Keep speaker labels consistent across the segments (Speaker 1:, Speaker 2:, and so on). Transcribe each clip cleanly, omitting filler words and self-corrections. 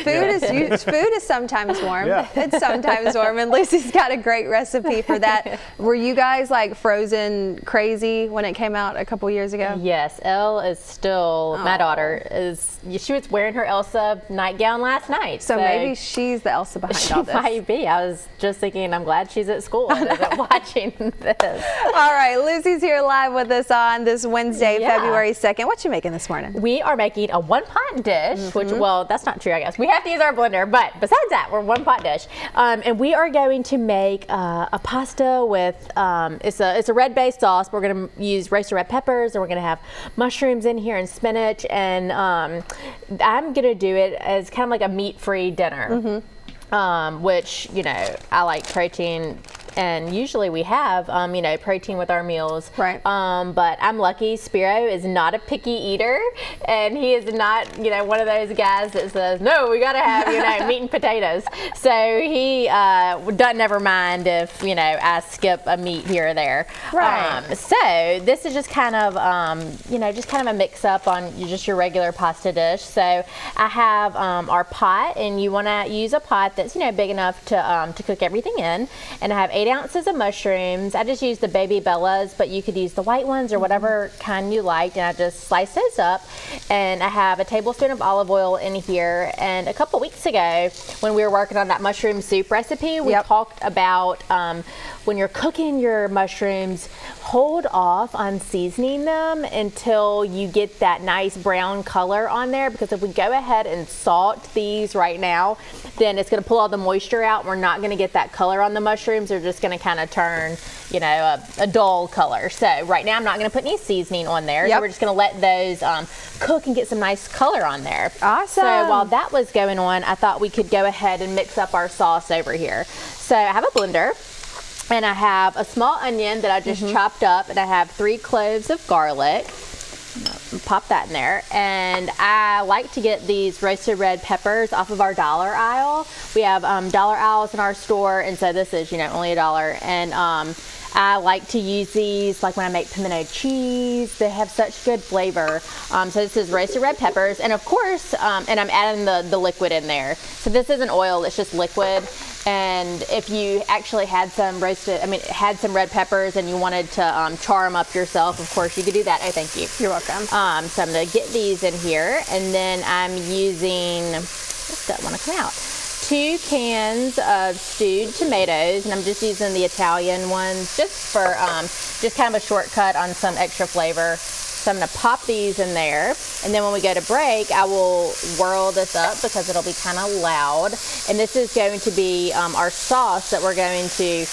Speaker 1: Food is sometimes warm. Yeah. It's sometimes warm, and Lucy's got a great recipe for that. Were you guys like Frozen crazy when it came out a couple years ago?
Speaker 2: Yes, Elle is still, my daughter she was wearing her Elsa nightgown last night.
Speaker 1: So maybe she's the Elsa behind all this.
Speaker 2: She might be. I was just thinking, I'm glad she's at school and isn't watching this.
Speaker 1: All right, Lucy's here live with us on this Wednesday, February 2nd. What you making this morning?
Speaker 2: We are making a one-pot dish, which, well, that's not true, I guess. We have to use our blender, but besides that, we're one-pot dish. And we are going to make a pasta with, it's a red-based sauce. We're going to use roasted red peppers, and we're going to have mushrooms in here and spinach, and I'm going to do it as kind of like a meat-free dinner, which, you know, I like protein. And usually we have, you know, protein with our meals.
Speaker 1: Right.
Speaker 2: But I'm lucky. Spiro is not a picky eater, and he is not, you know, one of those guys that says, no, we got to have, you know, meat and potatoes. So he doesn't never mind if, you know, I skip a meat here or there.
Speaker 1: Right.
Speaker 2: So this is just kind of, you know, just kind of a mix up on just your regular pasta dish. So I have our pot, and you want to use a pot that's, you know, big enough to cook everything in. And I have 8 ounces of mushrooms. I just use the baby bellas, but you could use the white ones or whatever kind you liked, and I just slice those up. And I have a tablespoon of olive oil in here. And a couple weeks ago, when we were working on that mushroom soup recipe, we talked about when you're cooking your mushrooms, hold off on seasoning them until you get that nice brown color on there, because if we go ahead and salt these right now, then it's going to pull all the moisture out. We're not going to get that color on the mushrooms. They're just going to kind of turn, you know, a dull color. So right now I'm not going to put any seasoning on there. So we're just going to let those cook and get some nice color on there.
Speaker 1: Awesome.
Speaker 2: So while that was going on, I thought we could go ahead and mix up our sauce over here. So I have a blender, and I have a small onion that I just chopped up, and I have 3 cloves of garlic. Pop that in there. And I like to get these roasted red peppers off of our dollar aisle. We have dollar aisles in our store, and so this is, you know, only $1. And I like to use these like when I make pimento cheese. They have such good flavor. So this is roasted red peppers, and of course, and I'm adding the liquid in there. So this isn't oil, it's just liquid. And if you actually had some red peppers and you wanted to char them up yourself, of course you could do that. Oh, thank you.
Speaker 1: You're welcome.
Speaker 2: So I'm going to get these in here, and then I'm using, what's that want to come out? 2 cans of stewed tomatoes, and I'm just using the Italian ones just for just kind of a shortcut on some extra flavor. So I'm going to pop these in there, and then when we go to break, I will whirl this up because it'll be kind of loud. And this is going to be our sauce that we're going to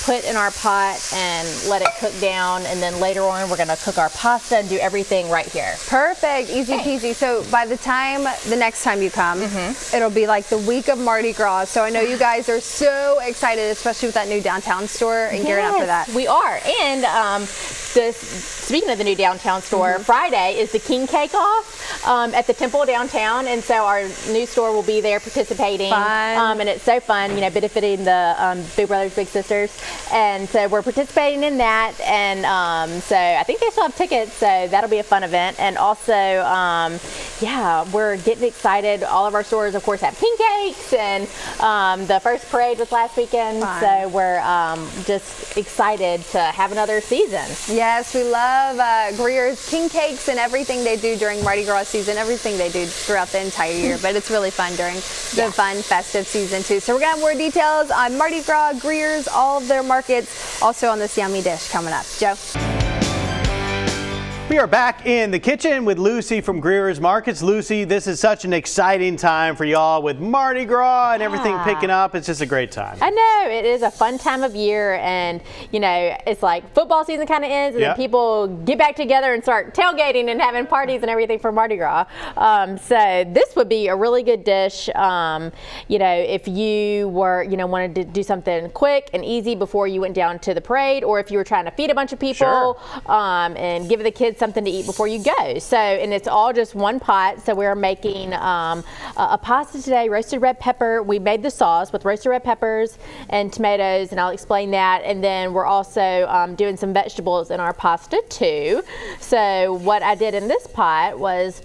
Speaker 2: put in our pot and let it cook down, and then later on we're going to cook our pasta and do everything right here.
Speaker 1: Perfect, easy peasy. So by the next time you come, it'll be like the week of Mardi Gras. So I know you guys are so excited, especially with that new downtown store and gearing up for that.
Speaker 2: We are. And speaking of the new downtown store, Friday is the King Cake Off at the Temple downtown, and so our new store will be there participating.
Speaker 1: Fun.
Speaker 2: And it's so fun, you know, benefiting the Big Brothers Big Sisters. And so we're participating in that, and so I think they still have tickets, so that'll be a fun event. And also, yeah, we're getting excited. All of our stores, of course, have king cakes, and the first parade was last weekend, so we're just excited to have another season.
Speaker 1: Yes, we love Greer's king cakes and everything they do during Mardi Gras season, everything they do throughout the entire year, but it's really fun during the fun festive season too. So we're gonna have more details on Mardi Gras, Greer's, all of their markets, also on this yummy dish coming up. Joe?
Speaker 3: We are back in the kitchen with Lucy from Greer's Markets. Lucy, this is such an exciting time for y'all with Mardi Gras and everything picking up. It's just a great time.
Speaker 2: I know, it is a fun time of year, and you know, it's like football season kind of ends, and then people get back together and start tailgating and having parties and everything for Mardi Gras. So this would be a really good dish, you know, if you were, you know, wanted to do something quick and easy before you went down to the parade, or if you were trying to feed a bunch of people and give the kids something to eat before you go. So, and it's all just one pot. So we're making a pasta today, roasted red pepper. We made the sauce with roasted red peppers and tomatoes, and I'll explain that. And then we're also doing some vegetables in our pasta too. So what I did in this pot was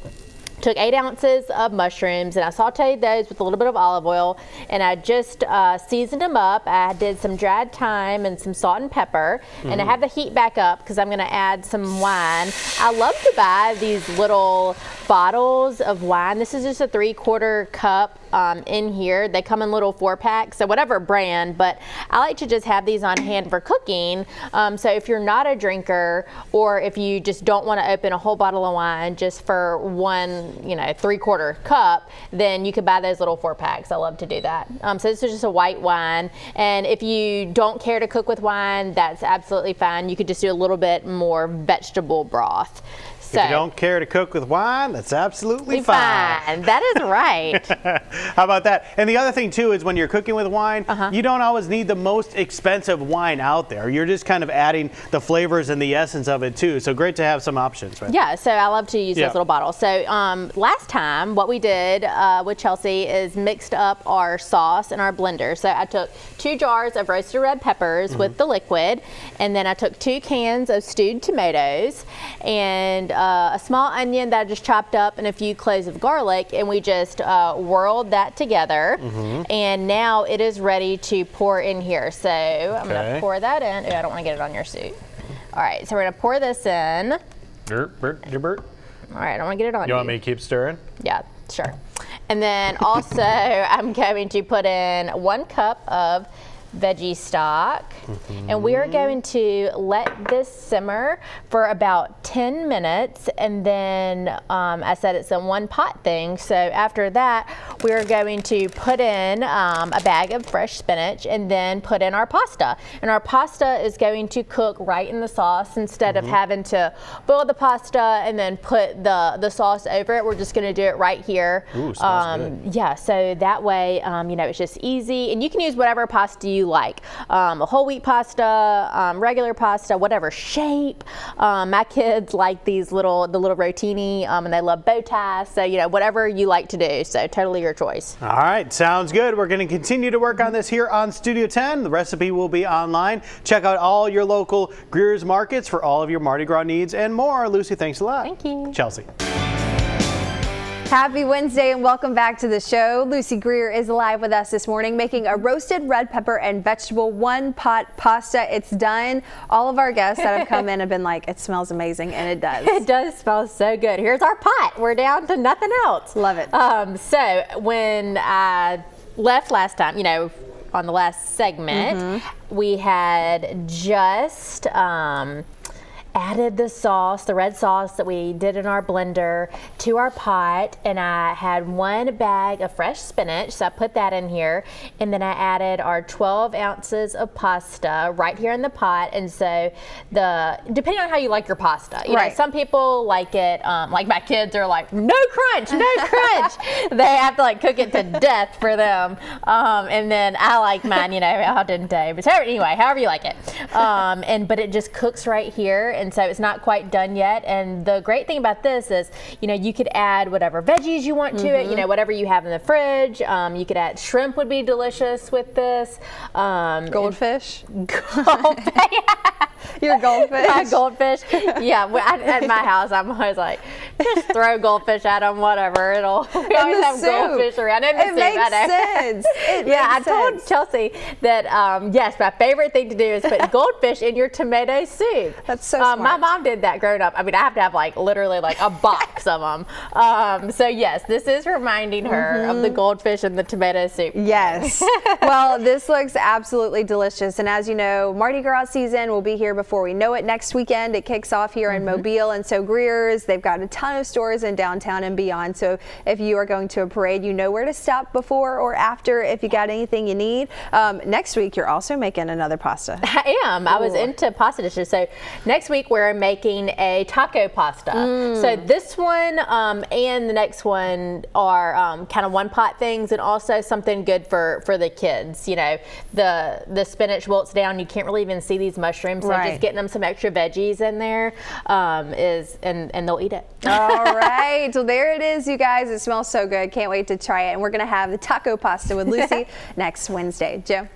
Speaker 2: took 8 ounces of mushrooms and I sauteed those with a little bit of olive oil, and I just seasoned them up. I did some dried thyme and some salt and pepper, and I have the heat back up because I'm going to add some wine. I love to buy these little bottles of wine. This is just a 3/4 cup in here. They come in little 4-packs, so whatever brand, but I like to just have these on hand for cooking. So if you're not a drinker, or if you just don't want to open a whole bottle of wine just for one, 3/4 cup, then you could buy those little 4-packs. I love to do that. So this is just a white wine, and if you don't care to cook with wine, that's absolutely fine. You could just do a little bit more vegetable broth.
Speaker 3: If you don't care to cook with wine, that's absolutely fine.
Speaker 2: That is right.
Speaker 3: How about that? And the other thing too is when you're cooking with wine, you don't always need the most expensive wine out there. You're just kind of adding the flavors and the essence of it too. So great to have some options, right?
Speaker 2: Yeah, so I love to use those little bottles. So last time what we did with Chelsea is mixed up our sauce in our blender. So I took 2 jars of roasted red peppers with the liquid, and then I took 2 cans of stewed tomatoes, and a small onion that I just chopped up, and a few cloves of garlic, and we just whirled that together. And now it is ready to pour in here. So I'm going to pour that in. Ooh, I don't want to get it on your suit. All right, so we're going to pour this in. All right, I don't want to get it on you.
Speaker 3: You want me to keep stirring?
Speaker 2: Yeah, sure. And then also I'm going to put in 1 cup of veggie stock, and we are going to let this simmer for about 10 minutes, and then I said it's a 1-pot thing, so after that we are going to put in a bag of fresh spinach and then put in our pasta, and our pasta is going to cook right in the sauce instead of having to boil the pasta and then put the sauce over it. We're just going to do it right here.
Speaker 3: Ooh, smells good.
Speaker 2: Yeah, so that way it's just easy, and you can use whatever pasta you like, a whole wheat pasta, regular pasta, whatever shape. My kids like the little rotini, and they love bow ties, so whatever you like to do, so totally your choice.
Speaker 3: All right, sounds good. We're going to continue to work on this here on Studio 10. The recipe will be online. Check out all your local Greer's markets for all of your Mardi Gras needs and more. Lucy, thanks a lot.
Speaker 2: Thank you.
Speaker 3: Chelsea.
Speaker 1: Happy Wednesday and welcome back to the show. Lucy Greer is live with us this morning making a roasted red pepper and vegetable 1-pot pasta. It's done. All of our guests that have come in have been like, it smells amazing, and it does.
Speaker 2: It does smell so good. Here's our pot. We're down to nothing else.
Speaker 1: Love it.
Speaker 2: So when I left last time, on the last segment, we had just added the sauce, the red sauce that we did in our blender, to our pot, and I had 1 bag of fresh spinach, so I put that in here, and then I added our 12 ounces of pasta right here in the pot. And so depending on how you like your pasta, you know, some people like it, like my kids are like, no crunch, no crunch. They have to cook it to death for them, and then I like mine, al dente. But so anyway, however you like it, but it just cooks right here. And so it's not quite done yet. And the great thing about this is, you could add whatever veggies you want to it, whatever you have in the fridge. You could add shrimp, would be delicious with this.
Speaker 1: Goldfish?
Speaker 2: Goldfish.
Speaker 1: Your goldfish?
Speaker 2: My goldfish. Yeah, at my house, I'm always like, just throw goldfish at them, whatever. We always have goldfish around. In the soup.
Speaker 1: Makes sense.
Speaker 2: I told Chelsea that, yes, my favorite thing to do is put goldfish in your tomato soup.
Speaker 1: That's so smart.
Speaker 2: My mom did that growing up. I mean, I have to have literally a box of them. So yes, this is reminding her of the goldfish and the tomato soup.
Speaker 1: Yes. Well, this looks absolutely delicious. And as you know, Mardi Gras season will be here before we know it. Next weekend, it kicks off here in Mobile. And so Greer's, they've got a ton of stores in downtown and beyond. So if you are going to a parade, you know where to stop before or after if you got anything you need. Next week, you're also making another pasta.
Speaker 2: I am. I was into pasta dishes. So next week, we're making a taco pasta. So this one and the next one are kind of 1-pot things, and also something good for the kids. The spinach wilts down. You can't really even see these mushrooms. So just getting them some extra veggies in there and they'll eat it.
Speaker 1: All right. Well, there it is, you guys. It smells so good. Can't wait to try it. And we're going to have the taco pasta with Lucy next Wednesday. Joe?